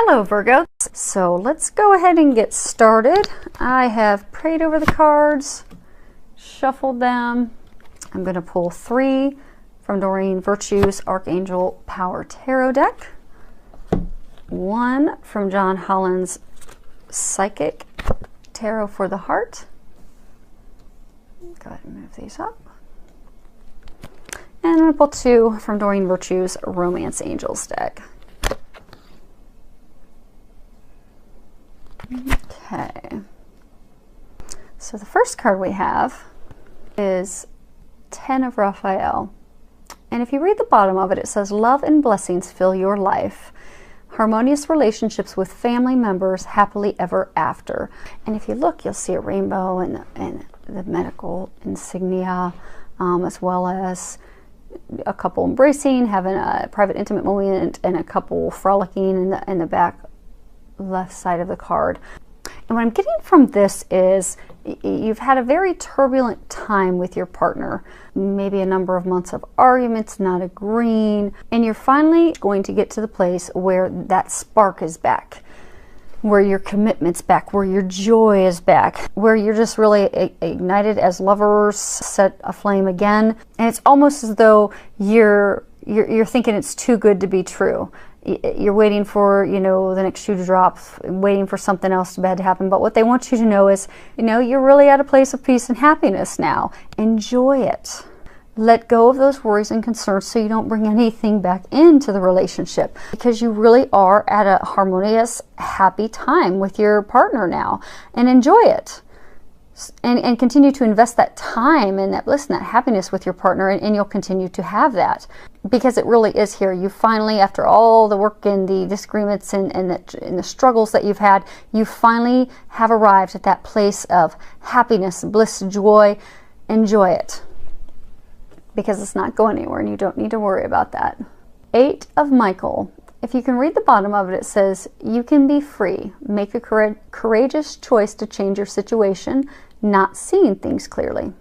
Hello Virgo. So let's go ahead and get started. I have prayed over the cards, shuffled them. I'm going to pull 3 from Doreen Virtue's Archangel Power Tarot deck, 1 from John Holland's Psychic Tarot for the Heart. Go ahead and move these up. And I'm going to pull 2 from Doreen Virtue's Romance Angels deck. Okay, so the first card we have is 10 of Raphael. And if you read the bottom of it, it says, love and blessings fill your life. Harmonious relationships with family members, happily ever after. And if you look, you'll see a rainbow and the medical insignia, as well as a couple embracing, having a private intimate moment, and a couple frolicking in the back left side of the card. And what I'm getting from this is you've had a very turbulent time with your partner, maybe a number of months of arguments, not agreeing, and you're finally going to get to the place where that spark is back, where your commitment's back, where your joy is back, where you're just really ignited as lovers, set aflame again. And it's almost as though you're thinking it's too good to be true. You're waiting for, the next shoe to drop, waiting for something else bad to happen. But what they want you to know is, you're really at a place of peace and happiness now. Enjoy it. Let go of those worries and concerns so you don't bring anything back into the relationship, because you really are at a harmonious, happy time with your partner now, and enjoy it. And continue to invest that time and that bliss and that happiness with your partner, and you'll continue to have that, because it really is here. You finally, after all the work and the disagreements and the struggles that you've had, you finally have arrived at that place of happiness, bliss, joy. Enjoy it, because it's not going anywhere and you don't need to worry about that. 8 of Michael. If you can read the bottom of it, it says, you can be free. Make a courageous choice to change your situation, not seeing things clearly.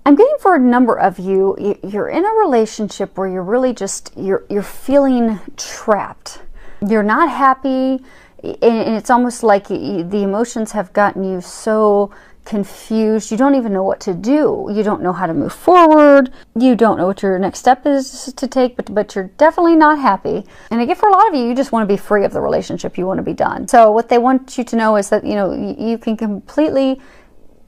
I'm getting for a number of you, you're in a relationship where you're really just, you're feeling trapped. You're not happy, and it's almost like the emotions have gotten you so confused. You don't even know what to do. You don't know how to move forward. You don't know what your next step is to take, but you're definitely not happy. And I get for a lot of you, you just want to be free of the relationship. You want to be done. So what they want you to know is that, you can completely,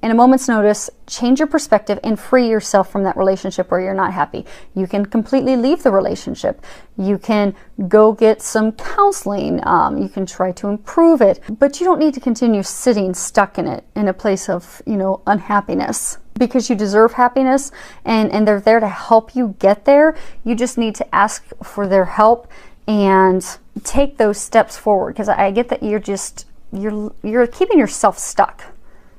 in a moment's notice, change your perspective and free yourself from that relationship where you're not happy. You can completely leave the relationship. You can go get some counseling. You can try to improve it, but you don't need to continue sitting stuck in it, in a place of, unhappiness, because you deserve happiness, and they're there to help you get there. You just need to ask for their help and take those steps forward, because I get that you're keeping yourself stuck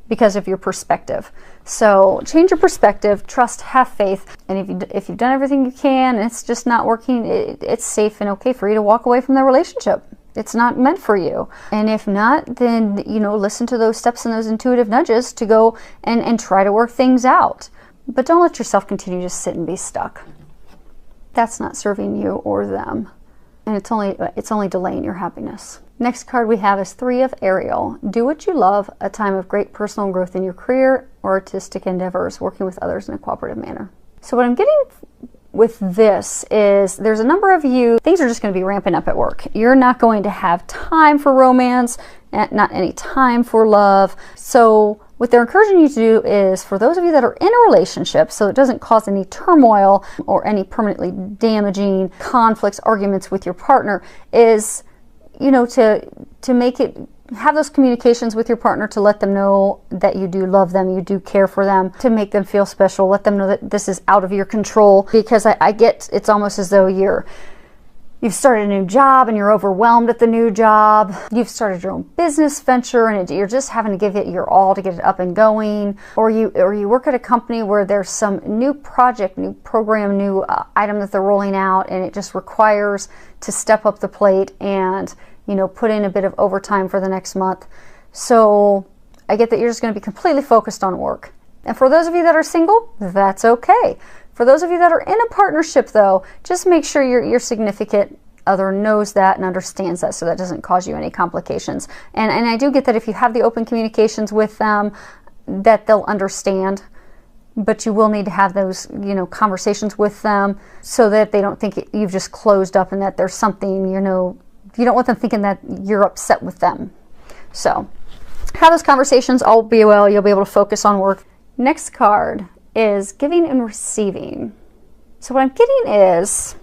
because of your perspective. So change your perspective, trust, have faith, and if you've done everything you can and it's just not working, it's safe and okay for you to walk away from the relationship. It's not meant for you. And if not, then listen to those steps and those intuitive nudges to go and try to work things out. But don't let yourself continue to sit and be stuck. That's not serving you or them, and it's only delaying your happiness. Next card we have is 3 of Ariel. Do what you love, a time of great personal growth in your career or artistic endeavors, working with others in a cooperative manner. So what I'm getting with this is there's a number of you, things are just going to be ramping up at work. You're not going to have time for romance, not any time for love. So what they're encouraging you to do is, for those of you that are in a relationship, so it doesn't cause any turmoil or any permanently damaging conflicts, arguments with your partner, is to make it, have those communications with your partner to let them know that you do love them, you do care for them, to make them feel special, let them know that this is out of your control, because I get, it's almost as though you've started a new job and you're overwhelmed at the new job. You've started your own business venture and you're just having to give it your all to get it up and going. Or you work at a company where there's some new project, new program, new item that they're rolling out, and it just requires to step up the plate and put in a bit of overtime for the next month. So I get that you're just going to be completely focused on work. And for those of you that are single, that's okay. For those of you that are in a partnership, though, just make sure your significant other knows that and understands that, so that doesn't cause you any complications. And I do get that if you have the open communications with them, that they'll understand, but you will need to have those, you know, conversations with them so that they don't think you've just closed up and that there's something, you know, you don't want them thinking that you're upset with them. So have those conversations, all will be well, you'll be able to focus on work. Next card is giving and receiving. So what I'm getting is,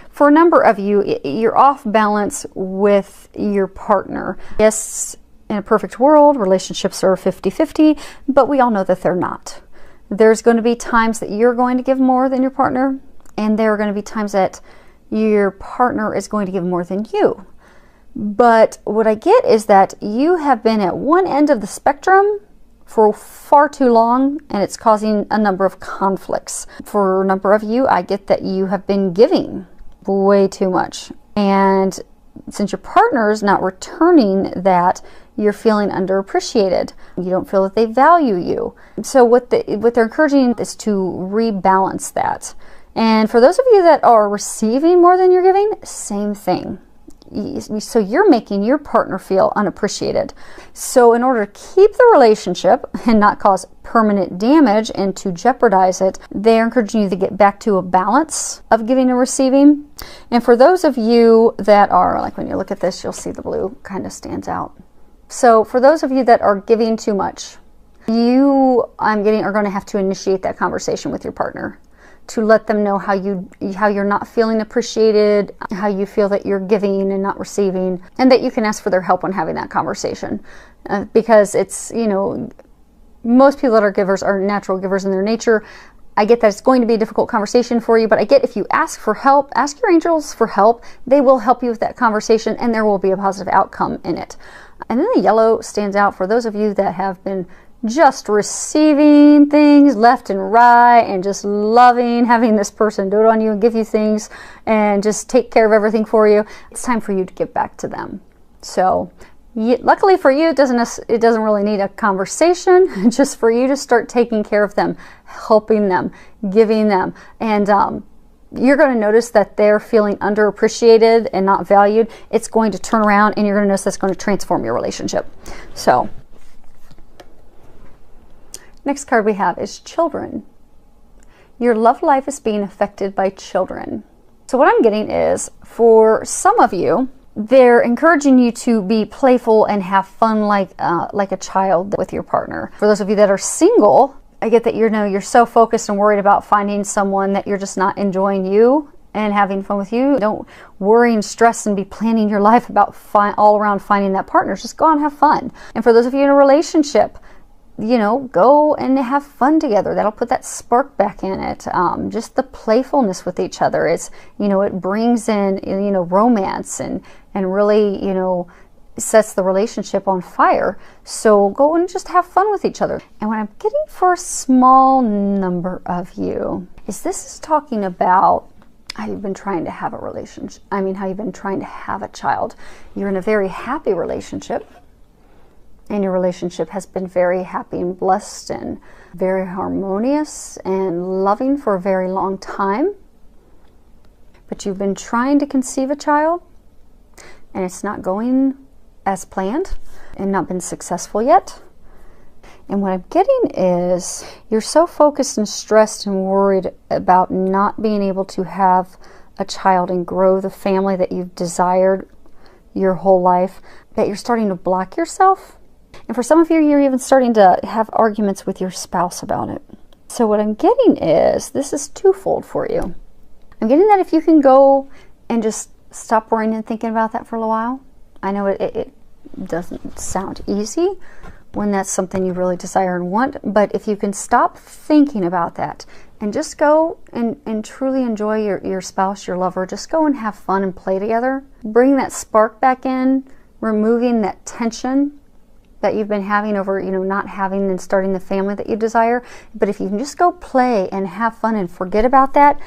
for a number of you, you're off balance with your partner. Yes, in a perfect world, relationships are 50-50, but we all know that they're not. There's going to be times that you're going to give more than your partner, and there are going to be times that your partner is going to give more than you. But what I get is that you have been at one end of the spectrum for far too long, and it's causing a number of conflicts. For a number of you, I get that you have been giving way too much. And since your partner is not returning that, you're feeling underappreciated. You don't feel that they value you. So what they're encouraging is to rebalance that. And for those of you that are receiving more than you're giving, same thing. So you're making your partner feel unappreciated. So in order to keep the relationship and not cause permanent damage and to jeopardize it, they're encouraging you to get back to a balance of giving and receiving. And for those of you that are, like when you look at this, you'll see the blue kind of stands out. So for those of you that are giving too much, are going to have to initiate that conversation with your partner to let them know how you're not feeling appreciated, how you feel that you're giving and not receiving, and that you can ask for their help when having that conversation. Because it's, you know, most people that are givers are natural givers in their nature. I get that it's going to be a difficult conversation for you, but I get if you ask for help, ask your angels for help, they will help you with that conversation and there will be a positive outcome in it. And then the yellow stands out for those of you that have been just receiving things left and right and just loving having this person do it on you and give you things and just take care of everything for you. It's time for you to give back to them. So luckily for you, it doesn't really need a conversation, just for you to start taking care of them, helping them, giving them. And you're going to notice that they're feeling underappreciated and not valued. It's going to turn around and you're going to notice that's going to transform your relationship. So next card we have is children. Your love life is being affected by children. So what I'm getting is, for some of you, they're encouraging you to be playful and have fun like a child with your partner. For those of you that are single, I get that you're so focused and worried about finding someone that you're just not enjoying you and having fun with you. Don't worry and stress and be planning your life about all around finding that partner. Just go out and have fun. And for those of you in a relationship, you know, go and have fun together. That'll put that spark back in it. Just the playfulness with each other. It's, you know, it brings in, you know, romance and really, you know, sets the relationship on fire. So go and just have fun with each other. And what I'm getting for a small number of you is this is talking about how you've been trying to have a relationship. I mean, how you've been trying to have a child. You're in a very happy relationship. And your relationship has been very happy and blessed and very harmonious and loving for a very long time. But you've been trying to conceive a child and it's not going as planned and not been successful yet. And what I'm getting is you're so focused and stressed and worried about not being able to have a child and grow the family that you've desired your whole life that you're starting to block yourself. And for some of you, you're even starting to have arguments with your spouse about it. So what I'm getting is, this is twofold for you. I'm getting that if you can go and just stop worrying and thinking about that for a little while. I know it doesn't sound easy when that's something you really desire and want, but if you can stop thinking about that and just go and truly enjoy your spouse, your lover, just go and have fun and play together. Bring that spark back in, removing that tension that you've been having over, you know, not having and starting the family that you desire. But if you can just go play and have fun and forget about that,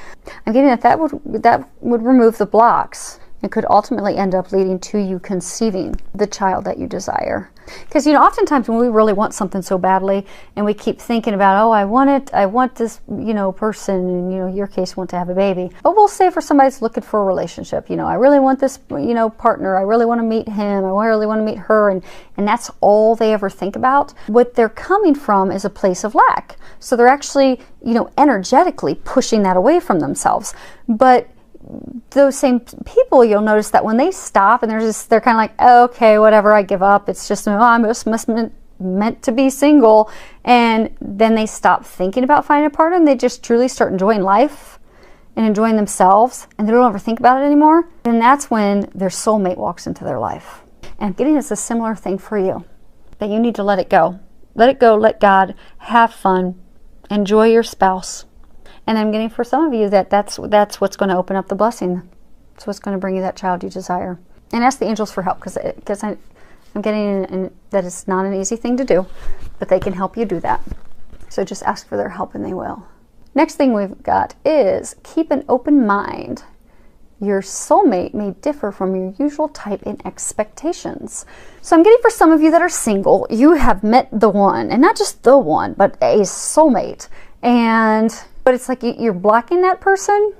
I'm getting that would remove the blocks and could ultimately end up leading to you conceiving the child that you desire. Because, you know, oftentimes when we really want something so badly and we keep thinking about, oh, I want this, you know, person, and, you know, in your case, want to have a baby. But we'll say for somebody that's looking for a relationship, you know, I really want this, you know, partner. I really want to meet him. I really want to meet her. And that's all they ever think about. What they're coming from is a place of lack. So they're actually, you know, energetically pushing that away from themselves. But those same people, you'll notice that when they stop and they're kind of like, oh, okay, whatever, I give up. It's just, oh, I'm just meant to be single. And then they stop thinking about finding a partner and they just truly start enjoying life and enjoying themselves, and they don't ever think about it anymore. And that's when their soulmate walks into their life. And I'm getting it's a similar thing for you, that you need to let it go. Let it go, let God, have fun, enjoy your spouse. And I'm getting for some of you that's what's going to open up the blessing. That's what's going to bring you that child you desire. And ask the angels for help, because I'm getting that it's not an easy thing to do, but they can help you do that. So just ask for their help and they will. Next thing we've got is keep an open mind. Your soulmate may differ from your usual type in expectations. So I'm getting for some of you that are single, you have met the one, and not just the one, but a soulmate. But it's like you're blocking that person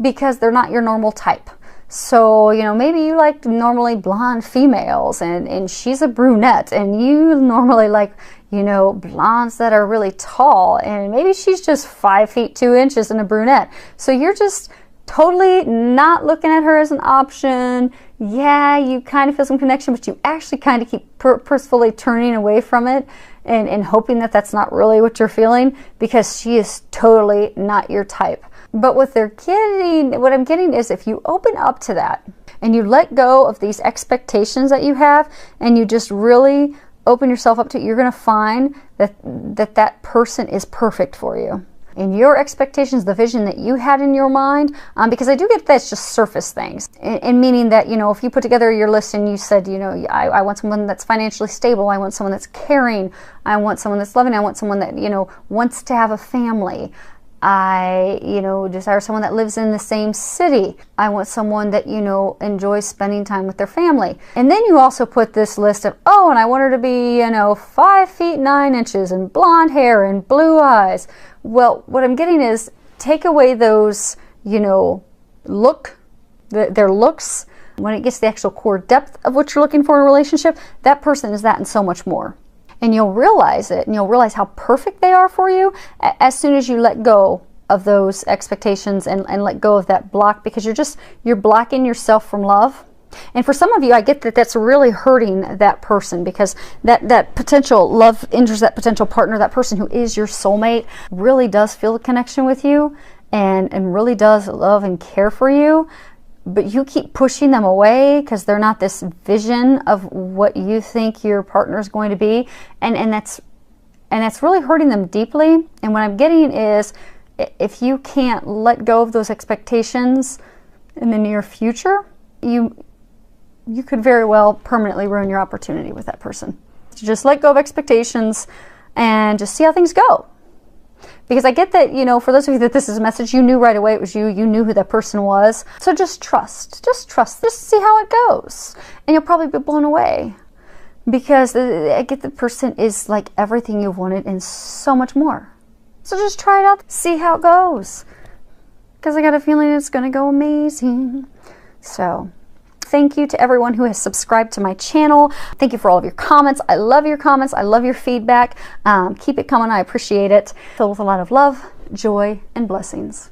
because they're not your normal type. So, you know, maybe you like normally blonde females and she's a brunette, and you normally like, you know, blondes that are really tall, and maybe she's just 5 feet 2 inches and a brunette. So you're just totally not looking at her as an option. Yeah, you kind of feel some connection, but you actually kind of keep purposefully turning away from it and hoping that that's not really what you're feeling, because she is totally not your type. But what I'm getting is if you open up to that and you let go of these expectations that you have and you just really open yourself up to it, you're going to find that person is perfect for you. And your expectations, the vision that you had in your mind, because I do get that's just surface things. And meaning that, you know, if you put together your list and you said, you know, I want someone that's financially stable, I want someone that's caring, I want someone that's loving, I want someone that, you know, wants to have a family. I, you know, desire someone that lives in the same city. I want someone that, you know, enjoys spending time with their family. And then you also put this list of, oh, and I want her to be, you know, 5 feet 9 inches and blonde hair and blue eyes. Well, what I'm getting is take away those, you know, their looks. When it gets to the actual core depth of what you're looking for in a relationship, that person is that and so much more. And you'll realize it, and you'll realize how perfect they are for you as soon as you let go of those expectations and let go of that block, because you're blocking yourself from love. And for some of you, I get that that's really hurting that person, because that potential love enters that potential partner, that person who is your soulmate really does feel a connection with you and really does love and care for you. But you keep pushing them away because they're not this vision of what you think your partner is going to be, and that's really hurting them deeply. And what I'm getting is, if you can't let go of those expectations in the near future, you could very well permanently ruin your opportunity with that person. So just let go of expectations and just see how things go. Because I get that, you know, for those of you that this is a message, you knew right away it was you knew who that person was. So just trust, just see how it goes. And you'll probably be blown away, because I get the person is like everything you've wanted and so much more. So just try it out, see how it goes. Because I got a feeling it's going to go amazing. So thank you to everyone who has subscribed to my channel. Thank you for all of your comments. I love your comments. I love your feedback. Keep it coming. I appreciate it. Filled with a lot of love, joy, and blessings.